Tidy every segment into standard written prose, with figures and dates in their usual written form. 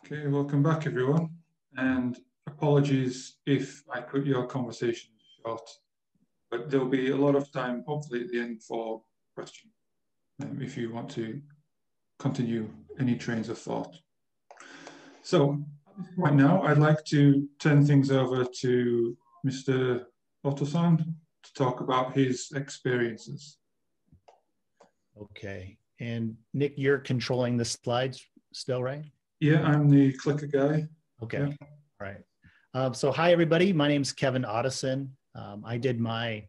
Okay, welcome back everyone, and apologies if I cut your conversation short, but there'll be a lot of time, hopefully at the end, for questions, if you want to continue any trains of thought. So right now, I'd like to turn things over to Mr. Ottoson to talk about his experiences. Okay, and Nick, you're controlling the slides still, right? Yeah, I'm the clicker guy. Okay, Yeah. all right. So hi, everybody. My name's Kevin Ottoson. I did my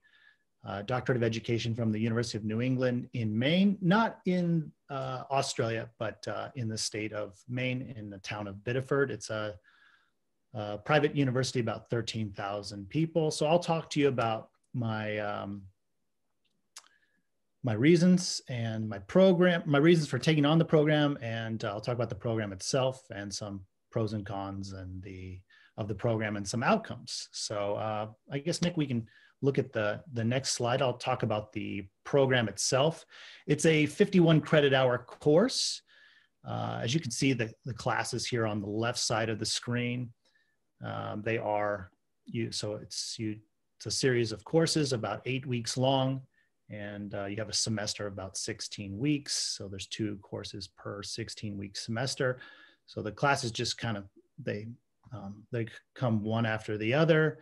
Doctorate of Education from the University of New England in Maine, not in Australia, but in the state of Maine, in the town of Biddeford. It's a private university, about 13,000 people. So I'll talk to you about my my reasons and my program, my reasons for taking on the program, and I'll talk about the program itself and some pros and cons and of the program and some outcomes. So I guess, Nick, we can look at the next slide. I'll talk about the program itself. It's a 51 credit hour course. As you can see, the classes here on the left side of the screen, they are so it's a series of courses about 8 weeks long. And you have a semester of about 16 weeks. So there's 2 courses per 16-week semester. So the classes just kind of, they come one after the other.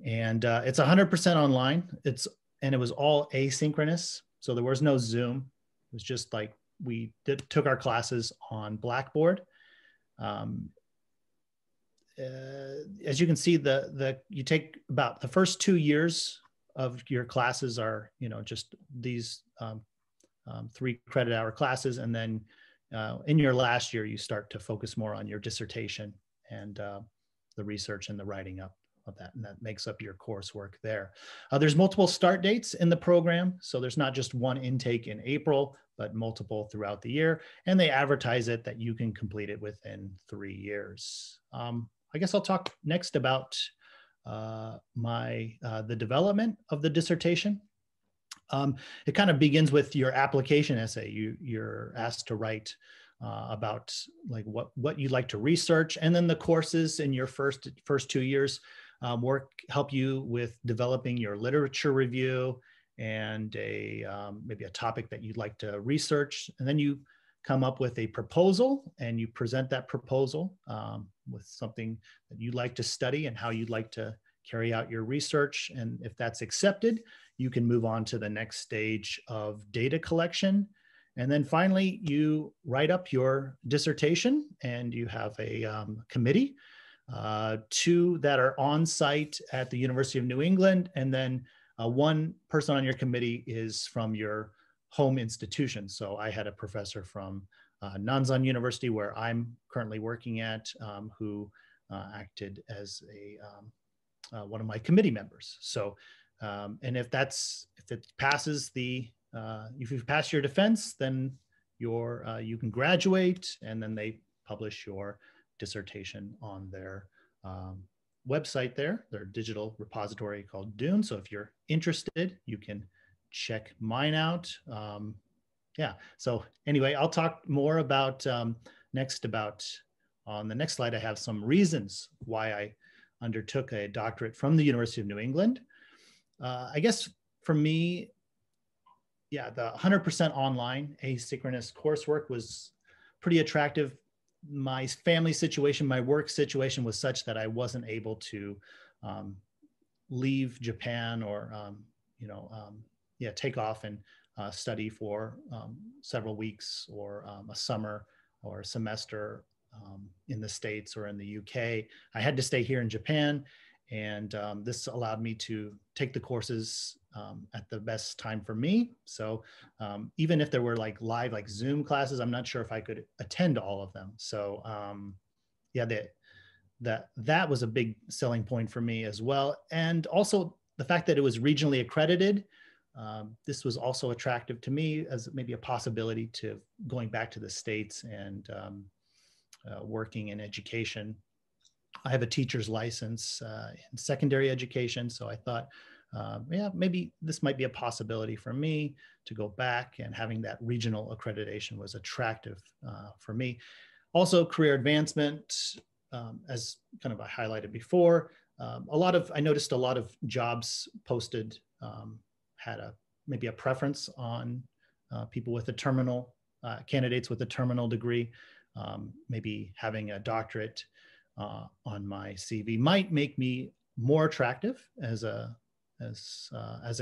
And it's 100% online. And it was all asynchronous. So there was no Zoom. It was just like we took our classes on Blackboard. As you can see, you take about the first 2 years of your classes are, just these 3 credit hour classes. And then in your last year, you start to focus more on your dissertation and the research and the writing up of that. And that makes up your coursework there. There's multiple start dates in the program. So there's not just one intake in April, but multiple throughout the year. And they advertise it that you can complete it within 3 years. I guess I'll talk next about the development of the dissertation. It kind of begins with your application essay. You're asked to write about like what you'd like to research, and then the courses in your first 2 years help you with developing your literature review and maybe a topic that you'd like to research, and then you come up with a proposal and you present that proposal with something that you'd like to study and how you'd like to carry out your research. And if that's accepted, you can move on to the next stage of data collection. And then finally, you write up your dissertation, and you have a committee, 2 that are on site at the University of New England. And then 1 person on your committee is from your home institution. So I had a professor from Nanzan University, where I'm currently working at, who acted as one of my committee members. So, and if it passes if you've passed your defense, then you can graduate, and then they publish your dissertation on their website there, their digital repository called Dune. So if you're interested, you can check mine out. Yeah, so anyway, I'll talk more about next on the next slide. I have some reasons why I undertook a doctorate from the University of New England. I guess for me, yeah, the 100% online asynchronous coursework was pretty attractive. My family situation, my work situation was such that I wasn't able to leave Japan or take off and study for several weeks or a summer or a semester in the States or in the UK. I had to stay here in Japan, and this allowed me to take the courses at the best time for me. So even if there were like live, like Zoom classes, I'm not sure if I could attend all of them. So yeah, that was a big selling point for me as well. And also the fact that it was regionally accredited. This was also attractive to me as maybe a possibility to going back to the States and working in education. I have a teacher's license in secondary education, so I thought, yeah, maybe this might be a possibility for me to go back, and having that regional accreditation was attractive for me. Also career advancement, as kind of I highlighted before. I noticed a lot of jobs posted had maybe a preference on people with a terminal, candidates with a terminal degree. Maybe having a doctorate on my CV might make me more attractive as a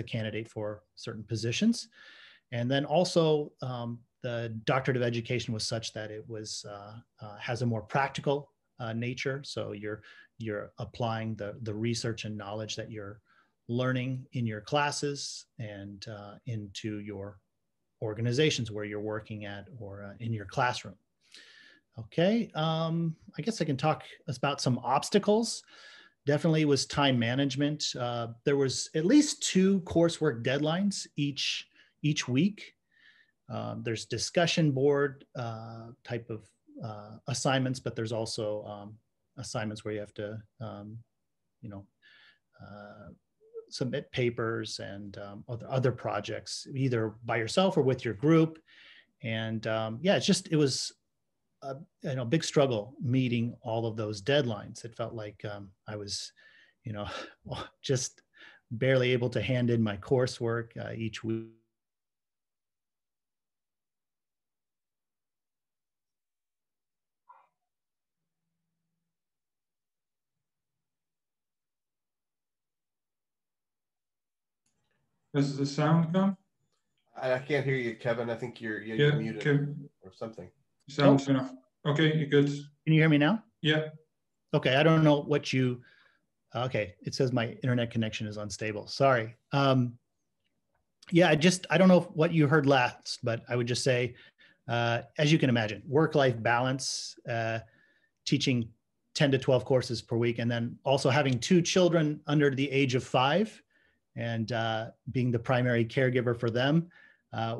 candidate for certain positions. And then also the doctorate of education was such that it was has a more practical nature. So you're applying the research and knowledge that you're learning in your classes and into your organizations where you're working at or in your classroom. Okay, I guess I can talk about some obstacles. Definitely was time management. There was at least 2 coursework deadlines each week. There's discussion board type of assignments, but there's also assignments where you have to, submit papers and other projects, either by yourself or with your group. And yeah, it was a big struggle meeting all of those deadlines. It felt like I was, just barely able to hand in my coursework each week. Has the sound gone? I can't hear you, Kevin. I think you're muted or something. Sound's enough. Okay, you're good. Can you hear me now? Yeah. Okay, I don't know what you, okay, it says my internet connection is unstable. Sorry. Yeah, I don't know what you heard last, but I would just say, as you can imagine, work-life balance, teaching 10 to 12 courses per week, and then also having 2 children under the age of 5 and being the primary caregiver for them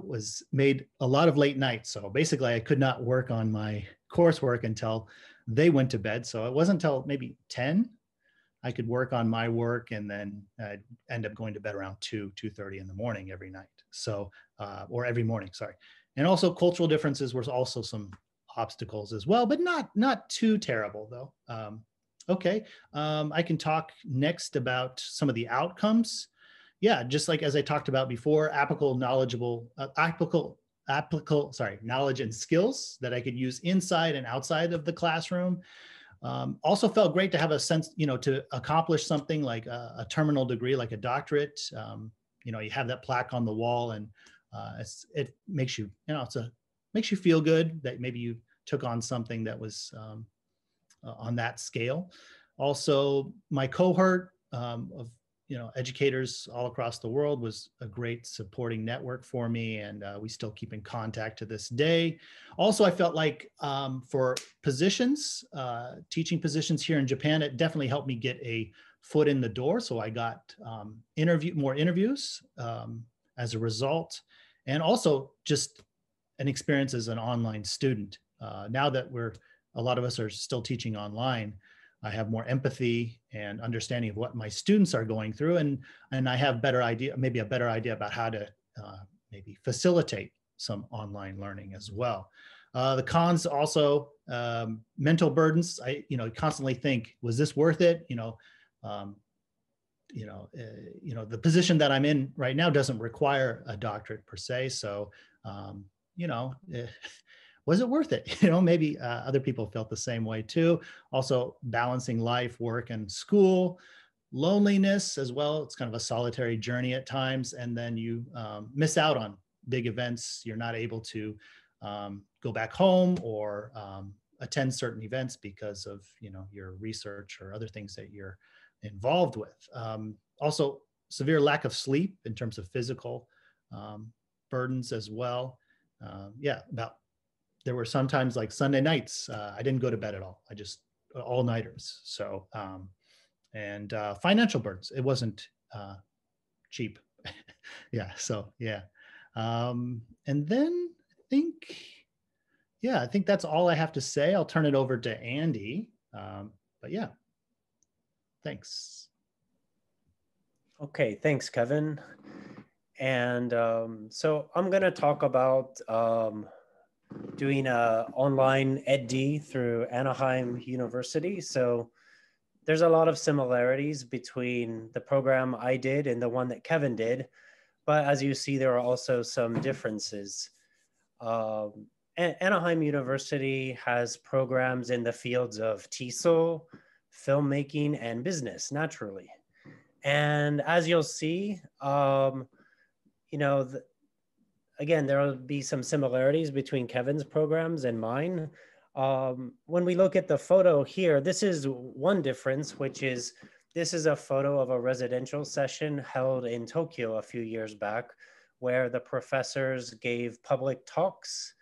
was made a lot of late nights. So basically I could not work on my coursework until they went to bed. So it wasn't until maybe 10 I could work on my work, and then end up going to bed around 2:30 in the morning every night. So, or every morning, sorry. And also cultural differences were also some obstacles as well, but not too terrible though. Okay, I can talk next about some of the outcomes. Yeah, just like as I talked about before, knowledge and skills that I could use inside and outside of the classroom. Also felt great to have a sense, to accomplish something like a terminal degree, like a doctorate. You have that plaque on the wall, and it makes you, makes you feel good that maybe you took on something that was on that scale. Also, my cohort of educators all across the world was a great supporting network for me, and we still keep in contact to this day. Also, I felt like for positions, teaching positions here in Japan, it definitely helped me get a foot in the door. So I got more interviews as a result, and also just an experience as an online student. Now that a lot of us are still teaching online, I have more empathy and understanding of what my students are going through, and I have maybe a better idea about how to maybe facilitate some online learning as well. The cons also, mental burdens. I constantly think, was this worth it? The position that I'm in right now doesn't require a doctorate per se, so was it worth it? Maybe other people felt the same way too. Also, balancing life, work, and school, loneliness as well. It's kind of a solitary journey at times, and then you miss out on big events. You're not able to go back home or attend certain events because of your research or other things that you're involved with. Also, severe lack of sleep in terms of physical burdens as well. There were sometimes like Sunday nights, I didn't go to bed at all. I just all-nighters. So, and financial burdens. It wasn't cheap. Yeah. So yeah. And then I think that's all I have to say. I'll turn it over to Andy. But yeah, thanks. Okay, thanks, Kevin. And so I'm going to talk about doing a online EdD through Anaheim University. So there's a lot of similarities between the program I did and the one that Kevin did. But as you see, there are also some differences. Anaheim University has programs in the fields of TESOL, filmmaking, and business, naturally. And as you'll see, again, there will be some similarities between Kevin's programs and mine. When we look at the photo here, this is one difference, which is this is a photo of a residential session held in Tokyo a few years back, where the professors gave public talks,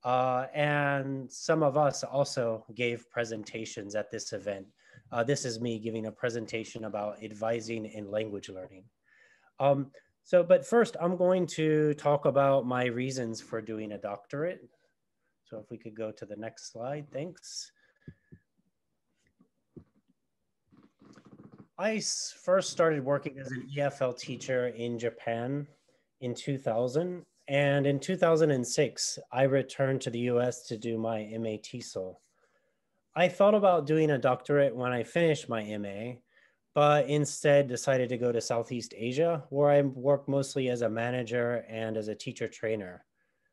and some of us also gave presentations at this event. This is me giving a presentation about advising in language learning. But first, I'm going to talk about my reasons for doing a doctorate. So if we could go to the next slide, thanks. I first started working as an EFL teacher in Japan in 2000. And in 2006, I returned to the US to do my MA TESOL. I thought about doing a doctorate when I finished my MA, but instead decided to go to Southeast Asia, where I work mostly as a manager and as a teacher trainer.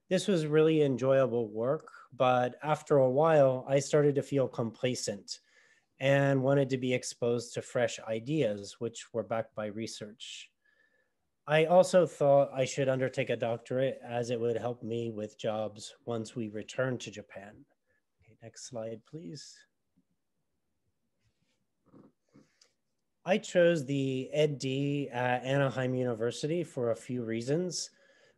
This was really enjoyable work, but after a while, I started to feel complacent and wanted to be exposed to fresh ideas, which were backed by research. I also thought I should undertake a doctorate as it would help me with jobs once we returned to Japan. Okay, next slide, please. I chose the EdD at Anaheim University for a few reasons.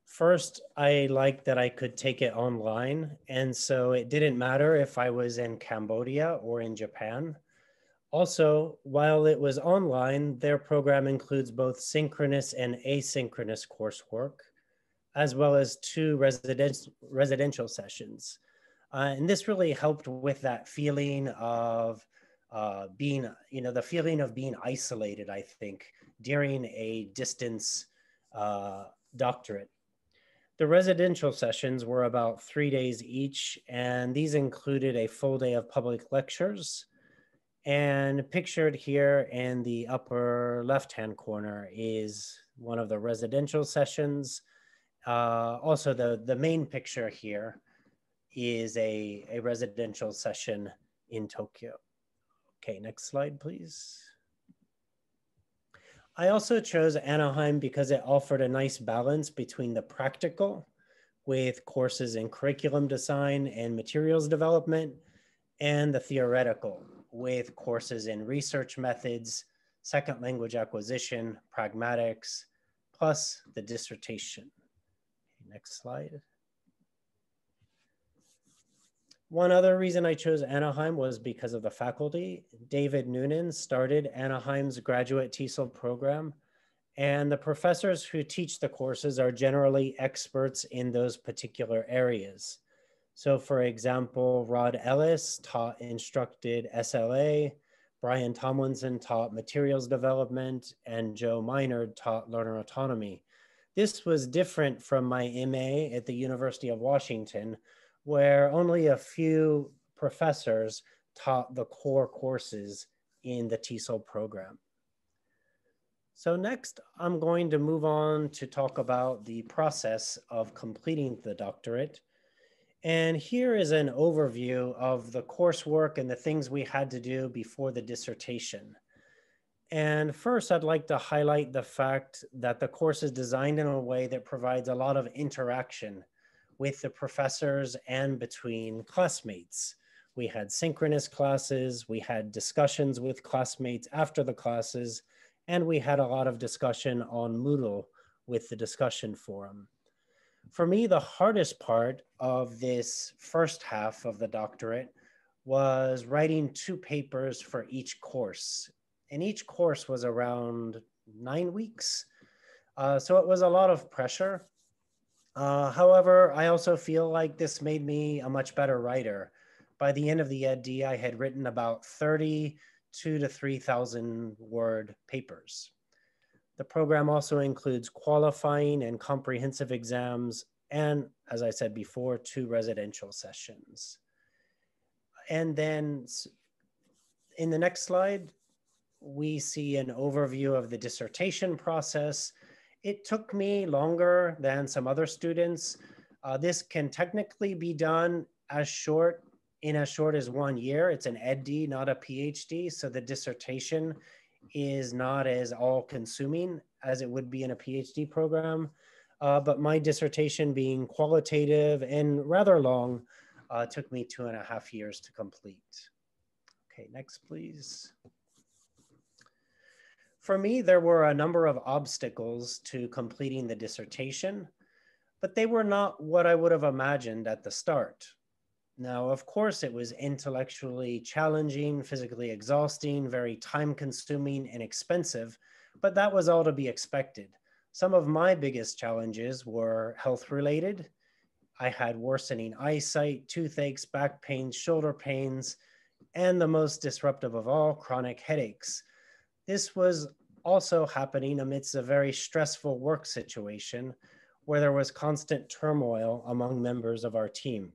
First, I liked that I could take it online, and so it didn't matter if I was in Cambodia or in Japan. Also, while it was online, their program includes both synchronous and asynchronous coursework, as well as 2 residential sessions. And this really helped with that feeling of being isolated, I think, during a distance doctorate. The residential sessions were about 3 days each, and these included a full day of public lectures. And pictured here in the upper left-hand corner is one of the residential sessions. Also, the main picture here is a residential session in Tokyo. Okay, next slide, please. I also chose Anaheim because it offered a nice balance between the practical, with courses in curriculum design and materials development, and the theoretical, with courses in research methods, second language acquisition, pragmatics, plus the dissertation. Next slide. One other reason I chose Anaheim was because of the faculty. David Noonan started Anaheim's graduate TESOL program, and the professors who teach the courses are generally experts in those particular areas. So for example, Rod Ellis instructed SLA, Brian Tomlinson taught materials development, and Joe Minard taught learner autonomy. This was different from my MA at the University of Washington, where only a few professors taught the core courses in the TESOL program. So next, I'm going to move on to talk about the process of completing the doctorate. And here is an overview of the coursework and the things we had to do before the dissertation. And first, I'd like to highlight the fact that the course is designed in a way that provides a lot of interaction with the professors and between classmates. We had synchronous classes, we had discussions with classmates after the classes, and we had a lot of discussion on Moodle with the discussion forum. For me, the hardest part of this first half of the doctorate was writing 2 papers for each course. And each course was around 9 weeks. So it was a lot of pressure. However, I also feel like this made me a much better writer. By the end of the EdD, I had written about 32 to 3,000 word papers. The program also includes qualifying and comprehensive exams, and as I said before, 2 residential sessions. And then in the next slide, we see an overview of the dissertation process. It took me longer than some other students. This can technically be done in as short as 1 year. It's an EdD, not a PhD. So the dissertation is not as all-consuming as it would be in a PhD program. But my dissertation, being qualitative and rather long, took me 2.5 years to complete. Okay, next, please. For me, there were a number of obstacles to completing the dissertation, but they were not what I would have imagined at the start. Now, of course, it was intellectually challenging, physically exhausting, very time-consuming and expensive, but that was all to be expected. Some of my biggest challenges were health-related. I had worsening eyesight, toothaches, back pains, shoulder pains, and the most disruptive of all, chronic headaches. This was also happening amidst a very stressful work situation where there was constant turmoil among members of our team.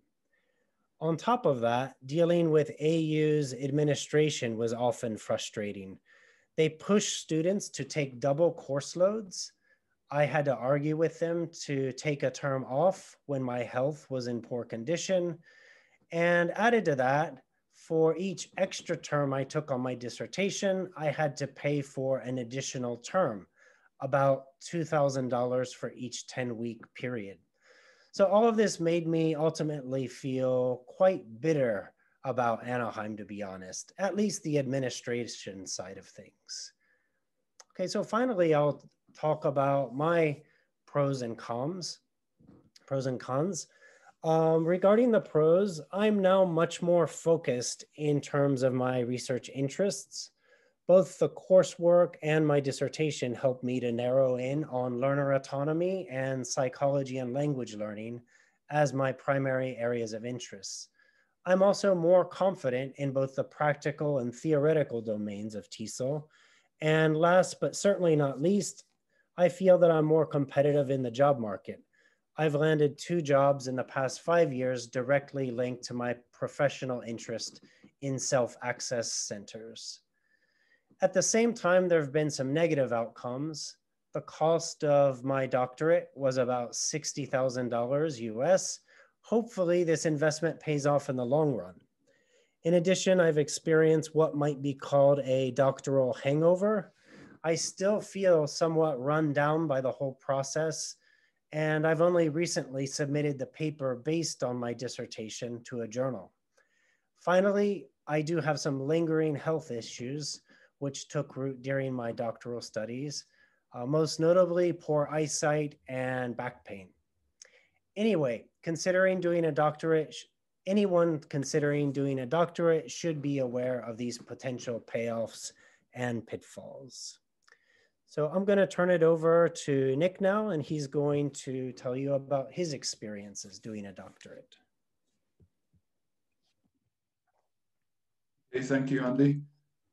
On top of that, dealing with AU's administration was often frustrating. They pushed students to take double course loads. I had to argue with them to take a term off when my health was in poor condition. And added to that, for each extra term I took on my dissertation, I had to pay for an additional term, about $2,000 for each 10-week period. So all of this made me ultimately feel quite bitter about Anaheim, to be honest, at least the administration side of things. Okay, so finally, I'll talk about my pros and cons. Regarding the pros, I'm now much more focused in terms of my research interests. Both the coursework and my dissertation helped me to narrow in on learner autonomy and psychology and language learning as my primary areas of interest. I'm also more confident in both the practical and theoretical domains of TESOL. And last but certainly not least, I feel that I'm more competitive in the job market. I've landed 2 jobs in the past 5 years directly linked to my professional interest in self-access centers. At the same time, there have been some negative outcomes. The cost of my doctorate was about $60,000 US. Hopefully, this investment pays off in the long run. In addition, I've experienced what might be called a doctoral hangover. I still feel somewhat run down by the whole process, and I've only recently submitted the paper based on my dissertation to a journal. Finally, I do have some lingering health issues which took root during my doctoral studies, most notably poor eyesight and back pain. Anyway, anyone considering doing a doctorate should be aware of these potential payoffs and pitfalls. So I'm going to turn it over to Nick now, and he's going to tell you about his experiences doing a doctorate. Okay, thank you, Andy.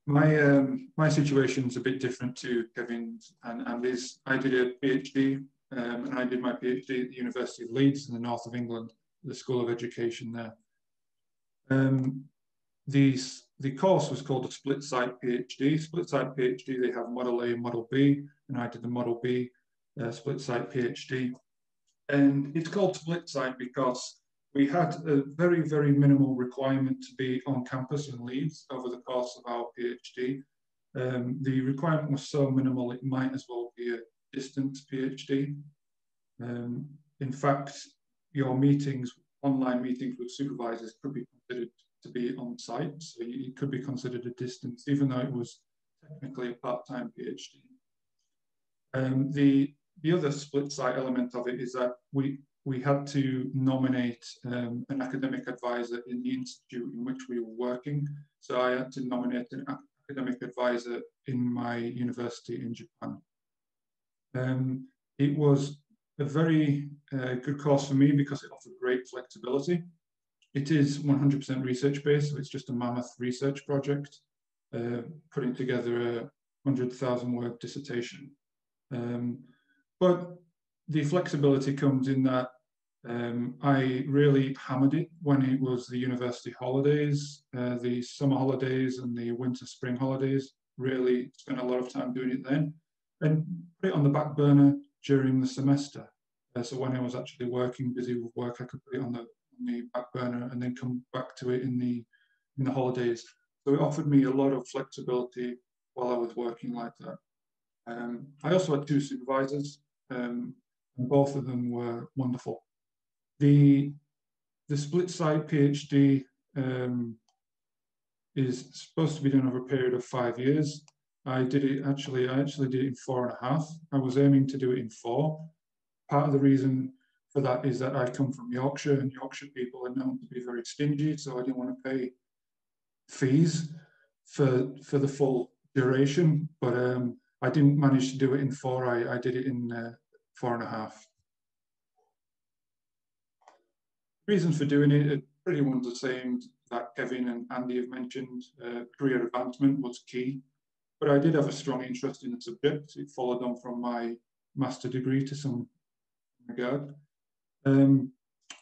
My situation's a bit different to Kevin's and Andy's. I did a PhD, and I did my PhD at the University of Leeds in the north of England, the School of Education there. The course was called a split-site PhD. Split-site PhD, they have Model A and Model B, and I did the Model B split-site PhD. And it's called split-site because we had a very, very minimal requirement to be on campus in Leeds over the course of our PhD. The requirement was so minimal, it might as well be a distance PhD. In fact, your meetings, online meetings with supervisors could be considered to be on site, so it could be considered a distance, even though it was technically a part-time PhD. The other split-site element of it is that we had to nominate an academic advisor in the institute in which we were working. So I had to nominate an academic advisor in my university in Japan. It was a very good course for me because it offered great flexibility. It is 100% research-based, so it's just a mammoth research project, putting together a 100,000 word dissertation. But the flexibility comes in that I really hammered it when it was the university holidays, the summer holidays and the winter spring holidays. Really spent a lot of time doing it then, and put it on the back burner during the semester. So when I was actually working, busy with work, I could put it on the back burner and then come back to it in the holidays. So it offered me a lot of flexibility while I was working like that. I also had 2 supervisors, and both of them were wonderful. The split site PhD is supposed to be done over a period of 5 years. I actually did it in 4.5. I was aiming to do it in 4. Part of the reason for that is that I come from Yorkshire, and Yorkshire people are known to be very stingy, so I didn't want to pay fees for the full duration, but I didn't manage to do it in 4. I did it in 4.5. Reasons for doing it are pretty much the same that Kevin and Andy have mentioned. Career advancement was key, but I did have a strong interest in the subject. It followed on from my master degree to some regard.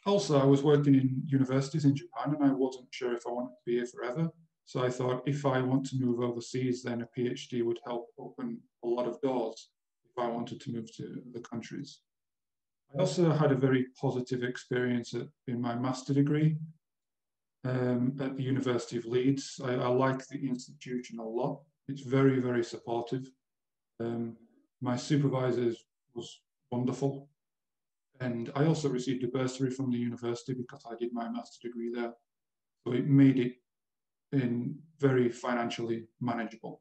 Also, I was working in universities in Japan, and I wasn't sure if I wanted to be here forever. So I thought, if I want to move overseas, then a PhD would help open a lot of doors if I wanted to move to other countries. I also had a very positive experience in my master degree at the University of Leeds. I like the institution a lot. It's very, very supportive. My supervisor was wonderful. And I also received a bursary from the university because I did my master degree there. So it made it very financially manageable.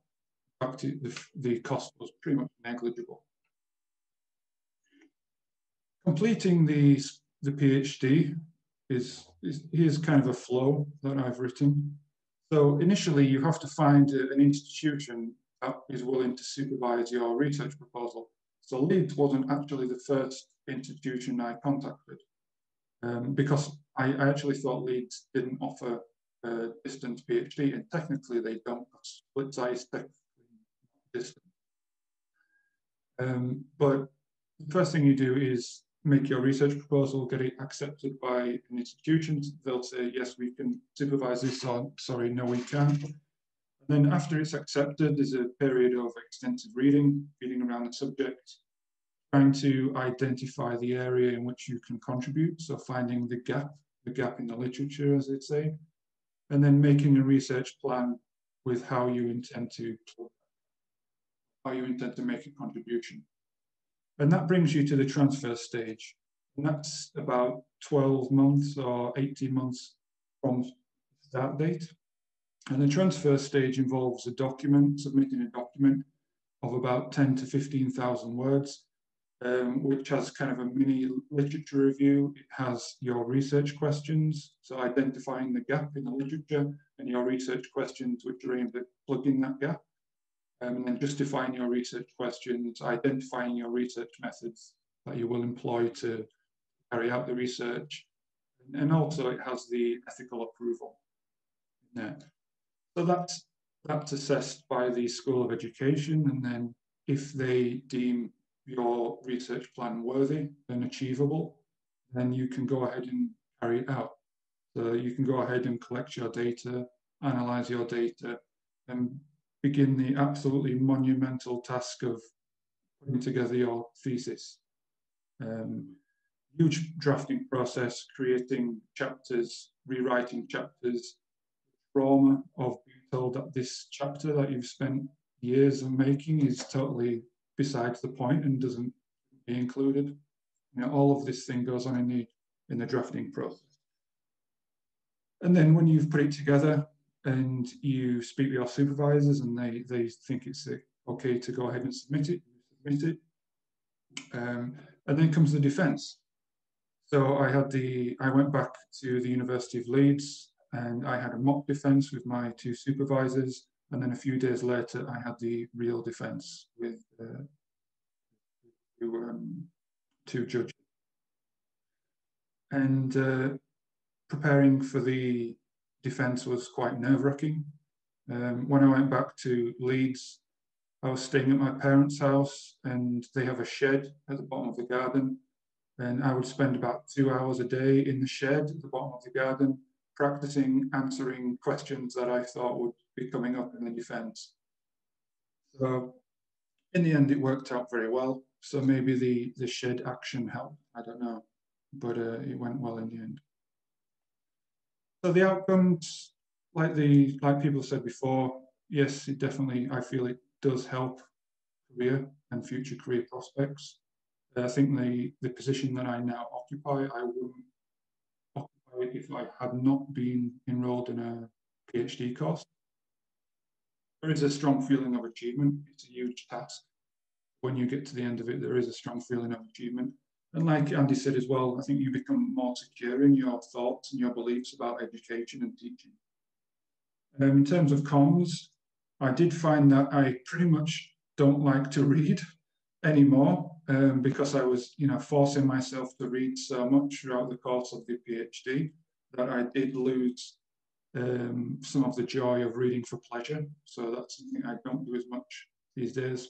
In fact, the cost was pretty much negligible. Completing the PhD here's kind of a flow that I've written. So initially, you have to find an institution that is willing to supervise your research proposal. So Leeds wasn't actually the first institution I contacted because I actually thought Leeds didn't offer a distance PhD, and technically they don't. Split site is technically distant. But the first thing you do is make your research proposal, get it accepted by an institution. They'll say, yes, we can supervise this, or sorry, no, we can't. And then after it's accepted, there's a period of extensive reading around the subject, trying to identify the area in which you can contribute. So finding the gap in the literature, as they say, and then making a research plan with how you intend to make a contribution. And that brings you to the transfer stage. And that's about 12 months or 18 months from start date. And the transfer stage involves submitting a document of about 10 to 15,000 words, which has kind of a mini literature review. It has your research questions, so identifying the gap in the literature, and your research questions which are aimed at plugging that gap. And then justifying your research questions, identifying your research methods that you will employ to carry out the research. And also it has the ethical approval in there. So that's assessed by the School of Education, and then if they deem your research plan worthy and achievable, then you can go ahead and carry it out. So you can go ahead and collect your data, analyze your data, and begin the absolutely monumental task of putting together your thesis. Huge drafting process, creating chapters, rewriting chapters, trauma of being told that this chapter that you've spent years of making is totally besides the point and doesn't be included. You know, all of this thing goes on in the drafting process. And then when you've put it together, and you speak with your supervisors and they think it's okay to go ahead and submit it. And then comes the defense. So I went back to the University of Leeds and I had a mock defense with my 2 supervisors. And then a few days later, I had the real defense with 2 judges. And preparing for the defense was quite nerve-wracking. When I went back to Leeds, I was staying at my parents' house and they have a shed at the bottom of the garden. And I would spend about 2 hours a day in the shed at the bottom of the garden, practicing answering questions that I thought would be coming up in the defense. So in the end, it worked out very well. So maybe the shed action helped, I don't know, but it went well in the end. So the outcomes, like people said before, yes, it definitely, I feel it does help career and future career prospects. I think the position that I now occupy, I wouldn't occupy it if I had not been enrolled in a PhD course. There is a strong feeling of achievement. It's a huge task. When you get to the end of it, there is a strong feeling of achievement. And like Andy said as well, I think you become more secure in your thoughts and your beliefs about education and teaching. In terms of cons, I did find that I pretty much don't like to read anymore because I was, forcing myself to read so much throughout the course of the PhD that I did lose some of the joy of reading for pleasure. So that's something I don't do as much these days.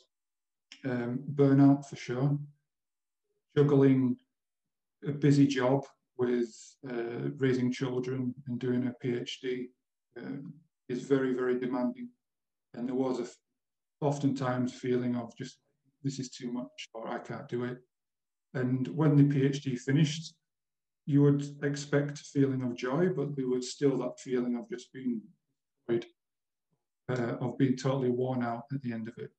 Burnout for sure. Juggling a busy job with raising children and doing a PhD is very, very demanding. And there was oftentimes feeling of just, this is too much, or I can't do it. And when the PhD finished, you would expect a feeling of joy, but there was still that feeling of just being of being totally worn out at the end of it.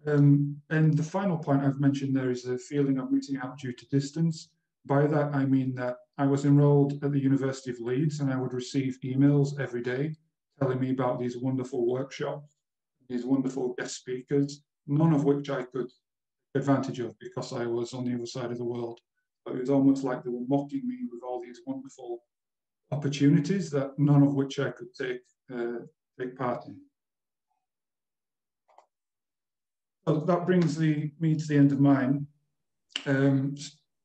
And the final point I've mentioned there is the feeling of missing out due to distance. By that, I mean that I was enrolled at the University of Leeds and I would receive emails every day telling me about these wonderful workshops, these wonderful guest speakers, none of which I could take advantage of because I was on the other side of the world. But it was almost like they were mocking me with all these wonderful opportunities that none of which I could take part in. So that brings me to the end of mine.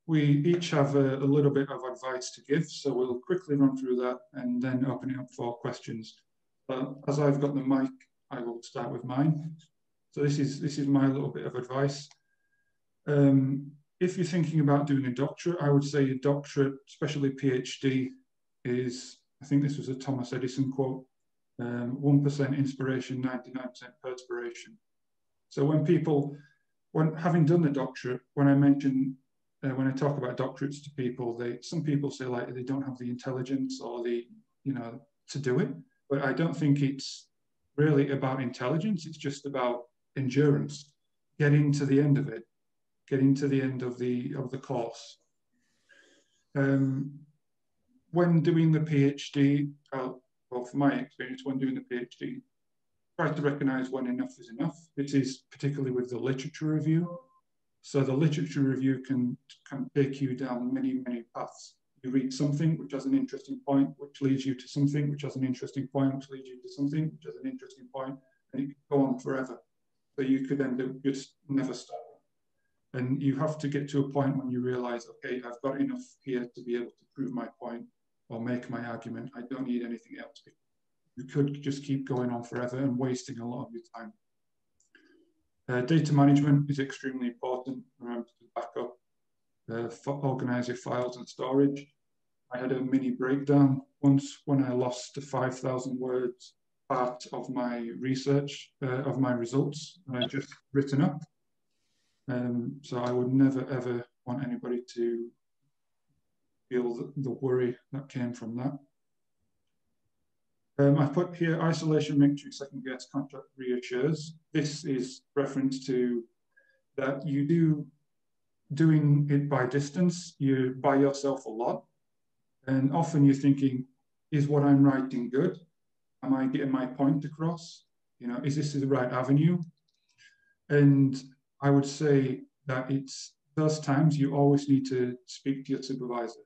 We each have a little bit of advice to give, so we'll quickly run through that and then open it up for questions. As I've got the mic, I will start with mine. So this is my little bit of advice. If you're thinking about doing a doctorate, I would say a doctorate, especially PhD, is, I think this was a Thomas Edison quote, 1% inspiration, 99% perspiration. So when having done the doctorate, when I talk about doctorates to people, some people say like they don't have the intelligence or to do it, but I don't think it's really about intelligence. It's just about endurance, getting to the end of it, getting to the end of the course. When doing the PhD, well, from my experience, when doing the PhD, try to recognize when enough is enough. This is particularly with the literature review. So the literature review can take you down many, many paths. You read something which has an interesting point, which leads you to something which has an interesting point, which leads you to something which has an interesting point, and it can go on forever. So you could end up just never stop. And you have to get to a point when you realize, okay, I've got enough here to be able to prove my point or make my argument. I don't need anything else. You could just keep going on forever and wasting a lot of your time. Data management is extremely important. Remember to back up, organize your files and storage. I had a mini breakdown once when I lost the 5,000 words part of my research, of my results, and I just written up. So I would never, ever want anybody to feel the worry that came from that. I put here, isolation makes you second guess, contract reassures. This is reference to that you doing it by distance, you're by yourself a lot. And often you're thinking, is what I'm writing good? Am I getting my point across? Is this the right avenue? And I would say that it's those times you always need to speak to your supervisor.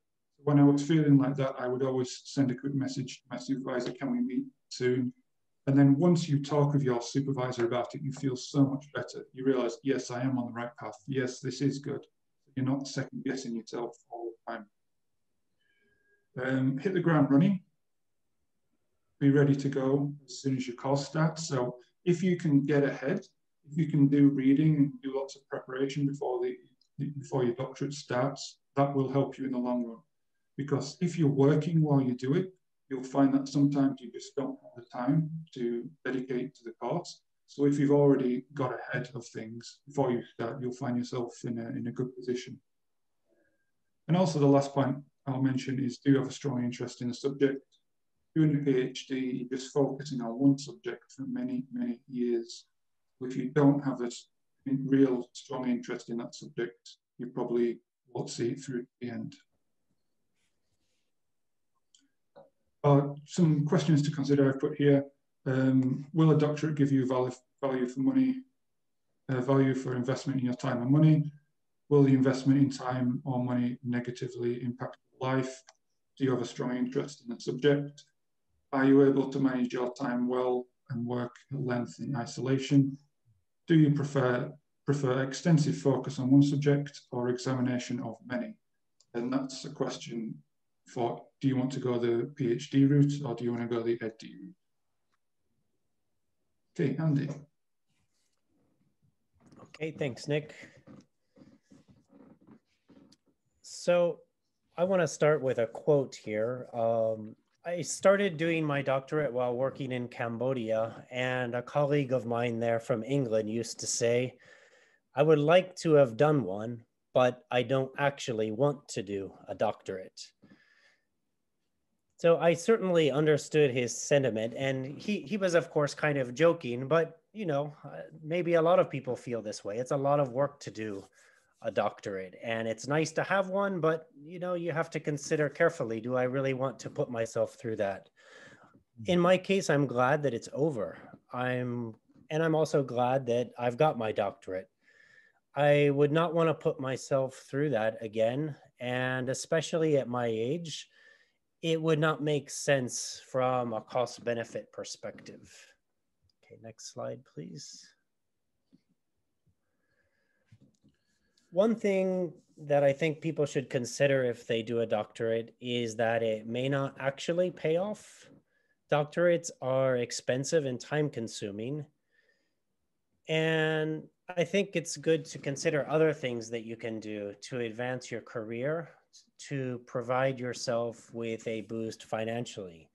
When I was feeling like that, I would always send a quick message to my supervisor, can we meet soon? And then once you talk with your supervisor about it, you feel so much better. You realize, yes, I am on the right path. Yes, this is good. You're not second guessing yourself all the time. Hit the ground running. Be ready to go as soon as your course starts. So if you can get ahead, if you can do reading and do lots of preparation before the before your doctorate starts, that will help you in the long run. Because if you're working while you do it, you'll find that sometimes you just don't have the time to dedicate to the course. So if you've already got ahead of things before you start, you'll find yourself in a good position. And also the last point I'll mention is, do you have a strong interest in the subject? Doing a PhD, you're just focusing on one subject for many, many years. If you don't have a real strong interest in that subject, you probably won't see it through to the end. Some questions to consider I've put here. Will a doctorate give you value for money, value for investment in your time and money? Will the investment in time or money negatively impact your life? Do you have a strong interest in the subject? Are you able to manage your time well and work at length in isolation? Do you prefer extensive focus on one subject or examination of many? And that's a question for, do you want to go the PhD route or do you want to go the ED route? Okay, Andy. Okay, thanks, Nick. So I want to start with a quote here. I started doing my doctorate while working in Cambodia, and a colleague of mine there from England used to say, I would like to have done one, but I don't actually want to do a doctorate. So I certainly understood his sentiment, and he was, of course, kind of joking, but, you know, maybe a lot of people feel this way. It's a lot of work to do a doctorate, and it's nice to have one, but, you know, you have to consider carefully, do I really want to put myself through that? In my case, I'm glad that it's over. I'm also glad that I've got my doctorate. I would not want to put myself through that again, and especially at my age, it would not make sense from a cost-benefit perspective. Okay, next slide, please. One thing that I think people should consider if they do a doctorate is that it may not actually pay off. Doctorates are expensive and time-consuming, and I think it's good to consider other things that you can do to advance your career, to provide yourself with a boost financially.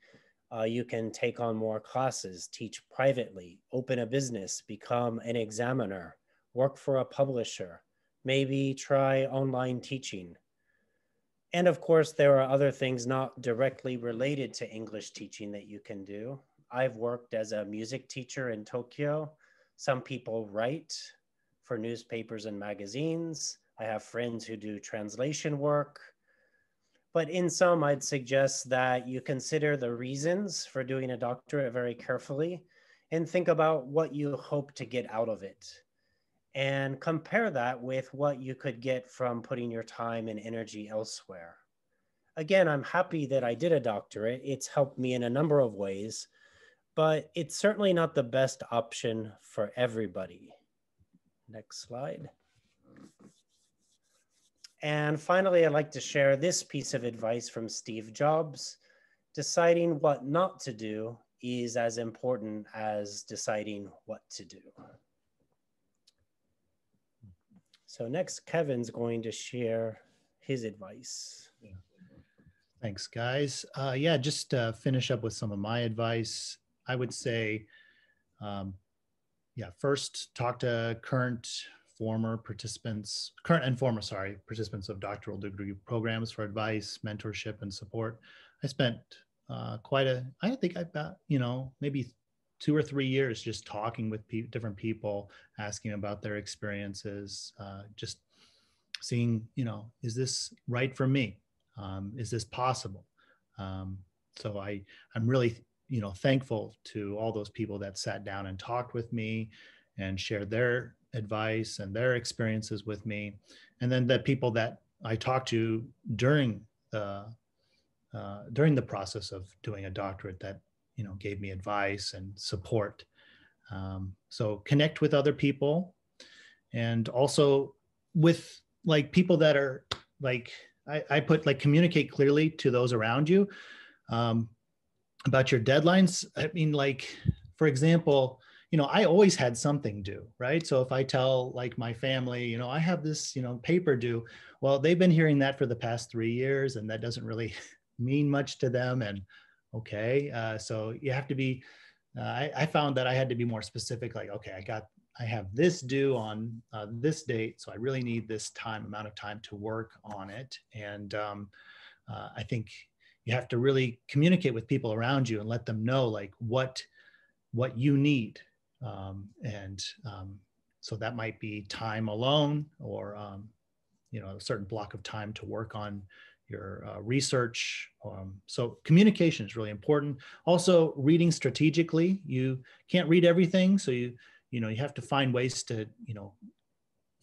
You can take on more classes, teach privately, open a business, become an examiner, work for a publisher, maybe try online teaching. And of course, there are other things not directly related to English teaching that you can do. I've worked as a music teacher in Tokyo. Some people write for newspapers and magazines. I have friends who do translation work. But in sum, I'd suggest that you consider the reasons for doing a doctorate very carefully and think about what you hope to get out of it. And compare that with what you could get from putting your time and energy elsewhere. Again, I'm happy that I did a doctorate. It's helped me in a number of ways, but it's certainly not the best option for everybody. Next slide. And finally, I'd like to share this piece of advice from Steve Jobs. Deciding what not to do is as important as deciding what to do. So next, Kevin's going to share his advice. Yeah. Thanks, guys. Yeah, just to finish up with some of my advice, I would say, first talk to current and former participants of doctoral degree programs for advice, mentorship, and support. I spent I think about, maybe 2 or 3 years just talking with different people, asking about their experiences, just seeing, is this right for me? Is this possible? So I'm really, thankful to all those people that sat down and talked with me and shared their advice and their experiences with me. And then the people that I talked to during the process of doing a doctorate that, gave me advice and support. So connect with other people, and also with people that are I put communicate clearly to those around you about your deadlines. I mean, for example, I always had something due, right? So if I tell like my family, I have this, paper due, well, they've been hearing that for the past 3 years, and that doesn't really mean much to them. And okay, so you have to be, I found that I had to be more specific, like, okay, I have this due on this date, so I really need this amount of time to work on it. And I think you have to really communicate with people around you and let them know like what you need. So that might be time alone, or a certain block of time to work on your research. So communication is really important. Also, reading strategically. You can't read everything, so you have to find ways to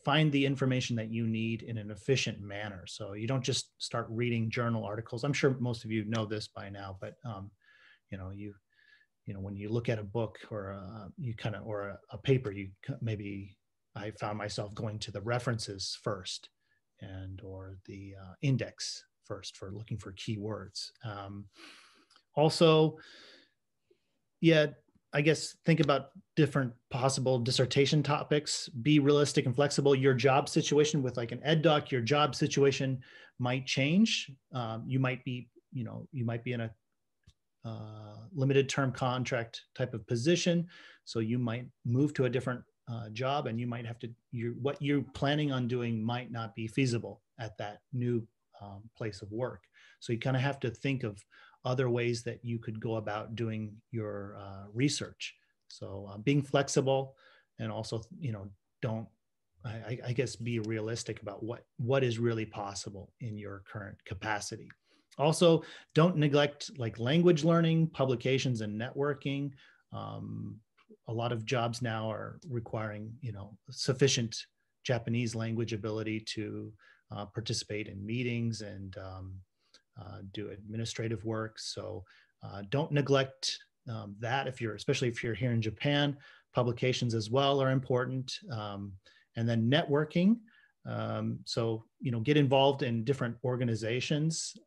find the information that you need in an efficient manner. So you don't just start reading journal articles. I'm sure most of you know this by now, but when you look at a book or a paper, I found myself going to the references first or the index first for looking for keywords. Also, I guess think about different possible dissertation topics. Be realistic and flexible. Your job situation with like an ed doc, your job situation might change. You might be in a limited term contract type of position. So you might move to a different job, and you might have to, what you're planning on doing might not be feasible at that new place of work. So you kind of have to think of other ways that you could go about doing your research. So being flexible, and also, I guess be realistic about what is really possible in your current capacity. Also, don't neglect like language learning, publications, and networking. A lot of jobs now are requiring, sufficient Japanese language ability to participate in meetings and do administrative work. So don't neglect that especially if you're here in Japan. Publications as well are important. And then networking. So, get involved in different organizations.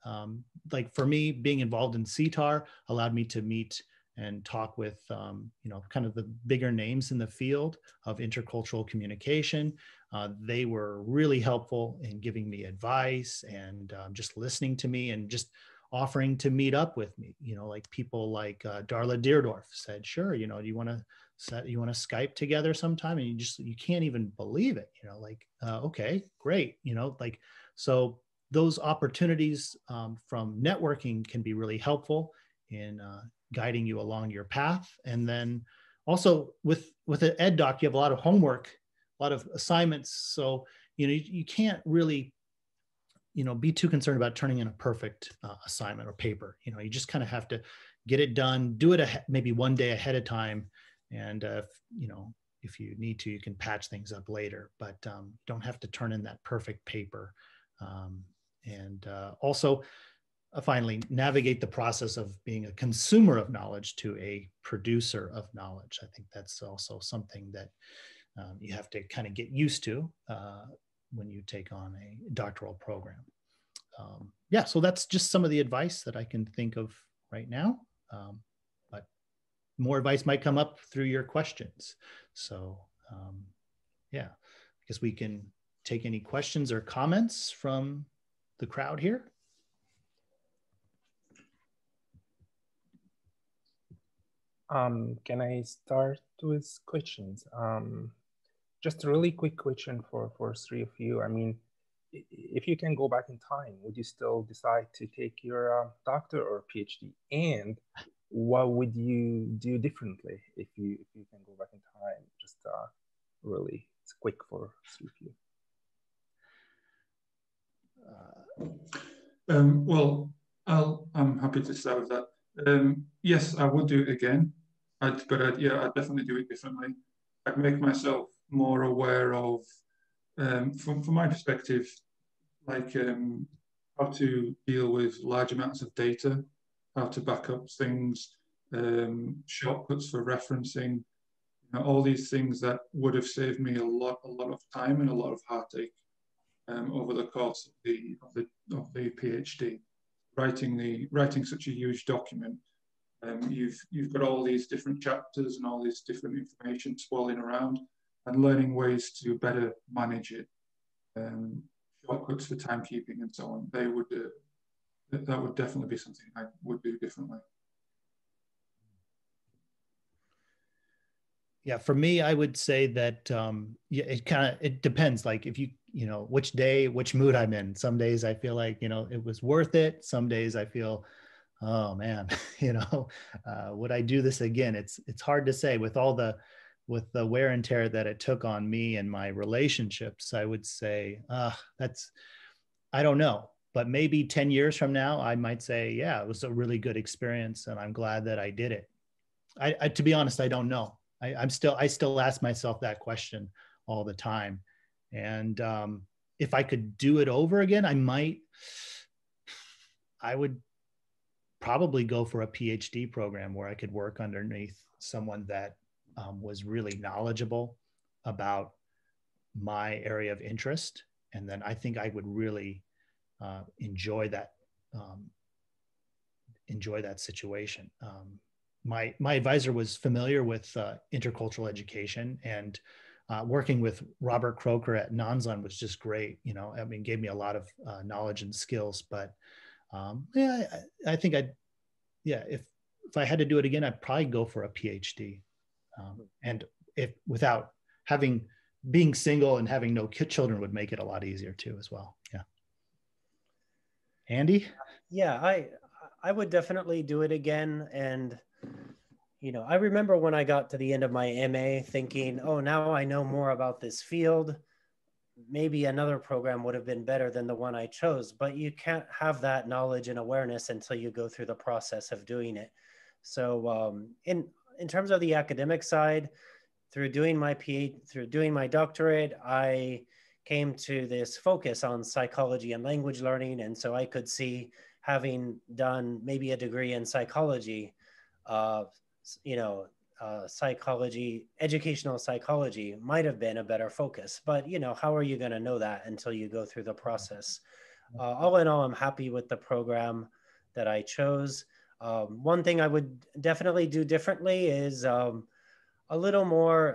Like for me, being involved in CTAR allowed me to meet and talk with, kind of the bigger names in the field of intercultural communication. They were really helpful in giving me advice and just listening to me and just offering to meet up with me. Like people like Darla Deerdorf said, sure, do you want to Skype together sometime? And you can't even believe it, okay, great. So those opportunities from networking can be really helpful in guiding you along your path. And then also with an ed doc, you have a lot of homework, a lot of assignments. So, you can't really, be too concerned about turning in a perfect assignment or paper. You just kind of have to get it done, do it maybe one day ahead of time. And, if you need to, you can patch things up later, but don't have to turn in that perfect paper. Also, finally, navigate the process of being a consumer of knowledge to a producer of knowledge. I think that's also something that you have to kind of get used to when you take on a doctoral program. So that's just some of the advice that I can think of right now. But more advice might come up through your questions. So I guess we can take any questions or comments from the crowd here. Can I start with questions? Just a really quick question for three of you. I mean, if you can go back in time, would you still decide to take your doctor or PhD? And what would you do differently if you can go back in time? Just really, it's quick for three of you. Well, I'm happy to start with that. Yes, I would do it again, I'd definitely do it differently. I'd make myself more aware of, from my perspective, like how to deal with large amounts of data, how to back up things, shortcuts for referencing, all these things that would have saved me a lot of time and a lot of heartache over the course of the PhD. Writing such a huge document You've got all these different chapters and all this different information swirling around, and learning ways to better manage it, shortcuts for timekeeping and so on. That would definitely be something I would do differently. Yeah, for me, I would say that yeah, it depends. Like if you know which day, which mood I'm in. Some days I feel like it was worth it. Some days I feel, oh man, would I do this again? It's hard to say with the wear and tear that it took on me and my relationships. I would say I don't know, but maybe 10 years from now, I might say, yeah, it was a really good experience, and I'm glad that I did it. I to be honest, I don't know. I still ask myself that question all the time. And if I could do it over again, I would probably go for a PhD program where I could work underneath someone that was really knowledgeable about my area of interest. And then I think I would really enjoy that situation. My advisor was familiar with intercultural education, and working with Robert Croker at Nanzan was just great. I mean, gave me a lot of knowledge and skills. But yeah, I think if I had to do it again, I'd probably go for a PhD. And if without being single and having no children would make it a lot easier too, as well. Yeah. Andy? Yeah, I would definitely do it again. And I remember when I got to the end of my MA thinking, oh, now I know more about this field. Maybe another program would have been better than the one I chose, but you can't have that knowledge and awareness until you go through the process of doing it. So in terms of the academic side, through doing my doctorate, I came to this focus on psychology and language learning. And so I could see, having done maybe a degree in psychology, educational psychology might have been a better focus. But, how are you going to know that until you go through the process? All in all, I'm happy with the program that I chose. One thing I would definitely do differently is a little more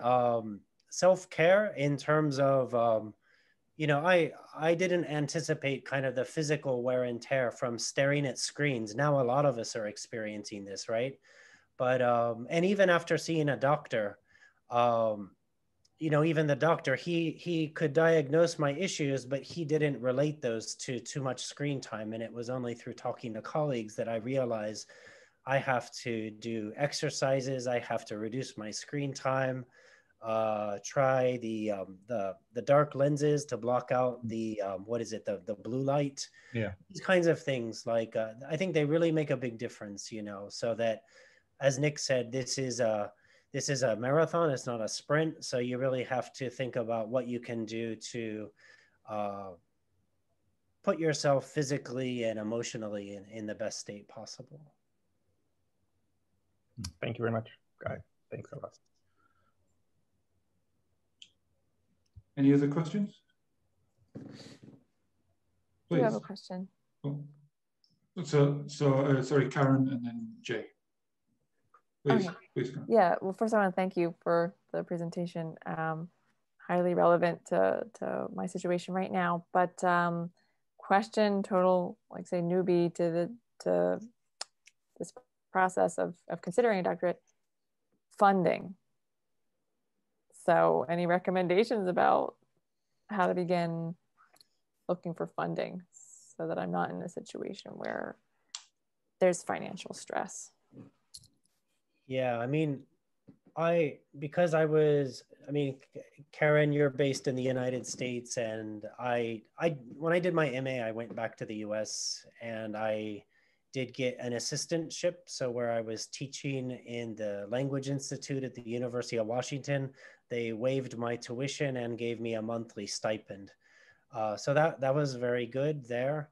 self-care in terms of, I didn't anticipate kind of the physical wear and tear from staring at screens. Now, a lot of us are experiencing this, right? But, and even after seeing a doctor, even the doctor, he could diagnose my issues, but he didn't relate those to too much screen time. And it was only through talking to colleagues that I realized I have to do exercises. I have to reduce my screen time, try the dark lenses to block out the, the blue light. Yeah. These kinds of things, like, I think they really make a big difference, so that, as Nick said, this is a marathon. It's not a sprint. So you really have to think about what you can do to put yourself physically and emotionally in the best state possible. Thank you very much, Guy. Thanks a lot. Any other questions? Please. You have a question. Oh. Sorry, Karen, and then Jay. Please, okay. Please go. Yeah, well, first I want to thank you for the presentation. Highly relevant to my situation right now. But question, total, like say newbie to this process of considering a doctorate, funding. So any recommendations about how to begin looking for funding so that I'm not in a situation where there's financial stress? Yeah, I mean, Karen, you're based in the United States, and when I did my MA, I went back to the US and I did get an assistantship. So where I was teaching in the Language Institute at the University of Washington, they waived my tuition and gave me a monthly stipend. So that was very good there.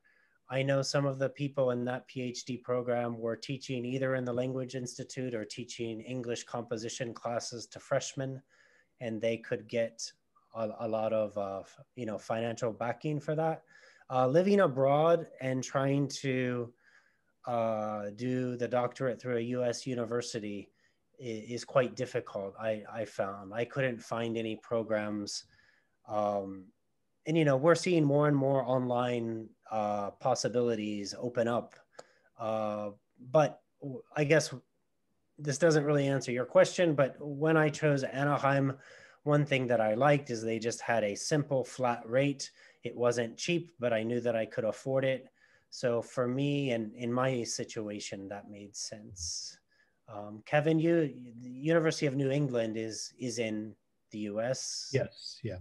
I know some of the people in that PhD program were teaching either in the Language Institute or teaching English composition classes to freshmen, and they could get a lot of financial backing for that. Living abroad and trying to do the doctorate through a US university is quite difficult. I found I couldn't find any programs, and you know, we're seeing more and more online possibilities open up, but I guess this doesn't really answer your question. But when I chose Anaheim, one thing that I liked is they just had a simple flat rate. It wasn't cheap, but I knew that I could afford it. So for me and in my situation, that made sense. Kevin, the University of New England is in the US. Yes, yeah.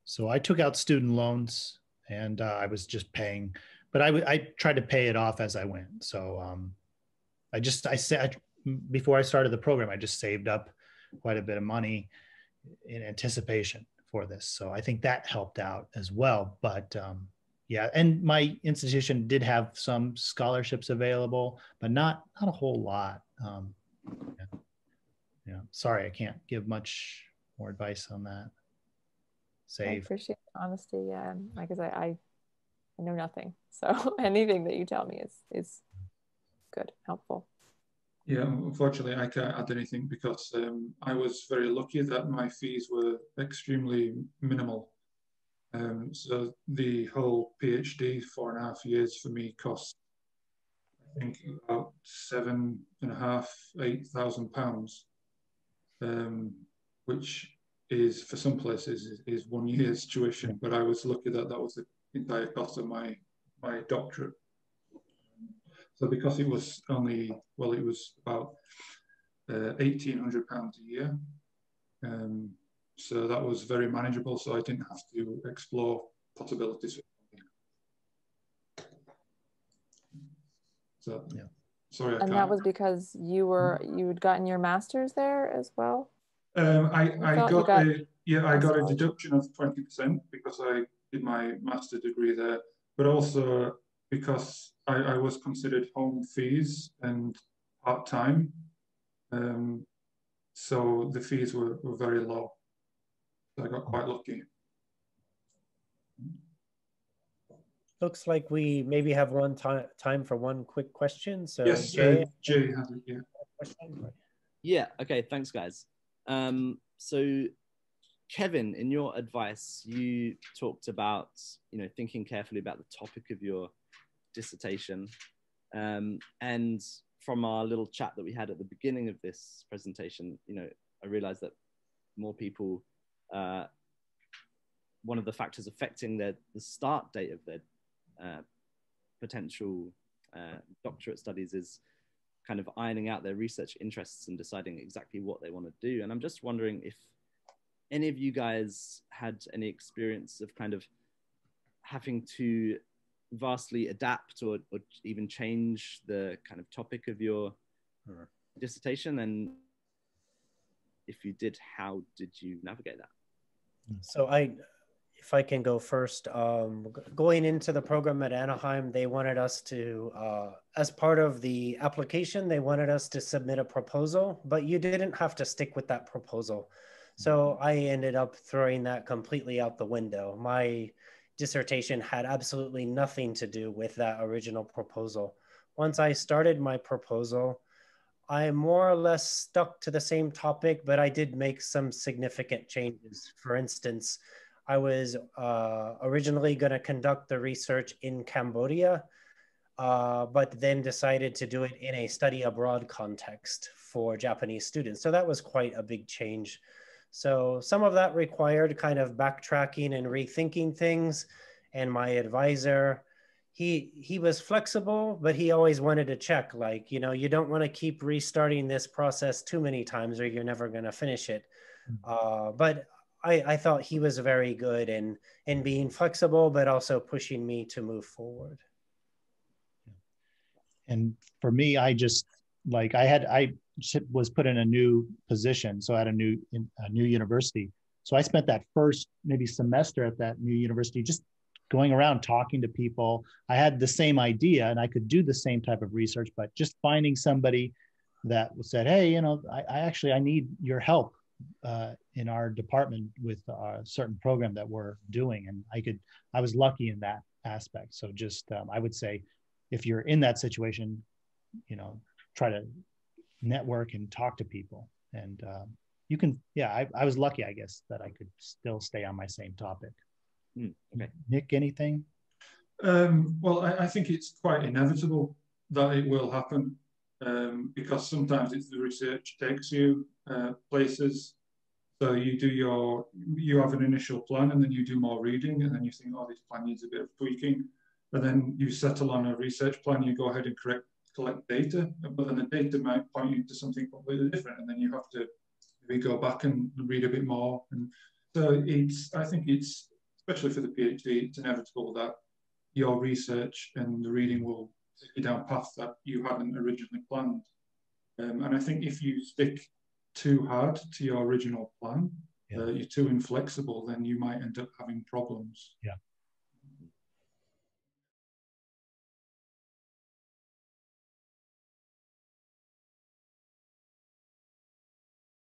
So I took out student loans, and I was just paying, but I tried to pay it off as I went. So I said before I started the program, I just saved up quite a bit of money in anticipation for this. So I think that helped out as well. But yeah, and my institution did have some scholarships available, but not a whole lot. Yeah. Sorry, I can't give much more advice on that. Save. I appreciate the honesty. Yeah, like I said, I know nothing, so anything that you tell me is good, helpful. Yeah, unfortunately, I can't add anything because I was very lucky that my fees were extremely minimal. So the whole PhD, 4.5 years for me cost, I think, about £7,500 to £8,000, which is for some places is 1 year's tuition. But I was lucky that that was the entire cost of my doctorate. So because it was only, well, it was about £1,800 a year. So that was very manageable. So I didn't have to explore possibilities. So yeah, sorry. And that was because you'd gotten your master's there as well. I got a deduction of 20% because I did my master's degree there, but also because I was considered home fees and part-time. So the fees were very low. So I got quite lucky. Looks like we maybe have time for one quick question. So yes, Jay has it, yeah. Yeah, okay, thanks guys. So Kevin, in your advice, you talked about, thinking carefully about the topic of your dissertation. And from our little chat that we had at the beginning of this presentation, I realized that more people, one of the factors affecting the start date of their potential doctorate studies is kind of ironing out their research interests and deciding exactly what they want to do. And I'm just wondering if any of you guys had any experience of kind of having to vastly adapt or even change the kind of topic of your dissertation, and if you did, how did you navigate that? So if I can go first, going into the program at Anaheim, they wanted us to, as part of the application, they wanted us to submit a proposal, but you didn't have to stick with that proposal. So I ended up throwing that completely out the window. My dissertation had absolutely nothing to do with that original proposal. Once I started my proposal, I more or less stuck to the same topic, but I did make some significant changes. For instance, I was originally going to conduct the research in Cambodia, but then decided to do it in a study abroad context for Japanese students. So that was quite a big change. So some of that required kind of backtracking and rethinking things. And my advisor, he was flexible, but he always wanted to check, like, you don't want to keep restarting this process too many times or you're never going to finish it. But I thought he was very good in being flexible, but also pushing me to move forward. And for me, I was put in a new position, so at a new university. So I spent that first maybe semester at that new university just going around talking to people. I had the same idea and I could do the same type of research, but just finding somebody that said, hey, I need your help in our department with a certain program that we're doing. And I was lucky in that aspect. So just, I would say, if you're in that situation, you know, try to network and talk to people. And you can, yeah, I was lucky, I guess, that I could still stay on my same topic. Okay. Nick, anything? Well, I think it's quite inevitable that it will happen, because sometimes it's the research takes you places. So you have an initial plan, and then you do more reading, and then you think, oh, this plan needs a bit of tweaking. And then you settle on a research plan, you go ahead and collect data, but then the data might point you to something completely different, and then you have to maybe go back and read a bit more. And so I think it's, especially for the PhD, it's inevitable that your research and the reading will take you down paths that you hadn't originally planned. And I think if you stick too hard to your original plan, you're too inflexible, then you might end up having problems. Yeah.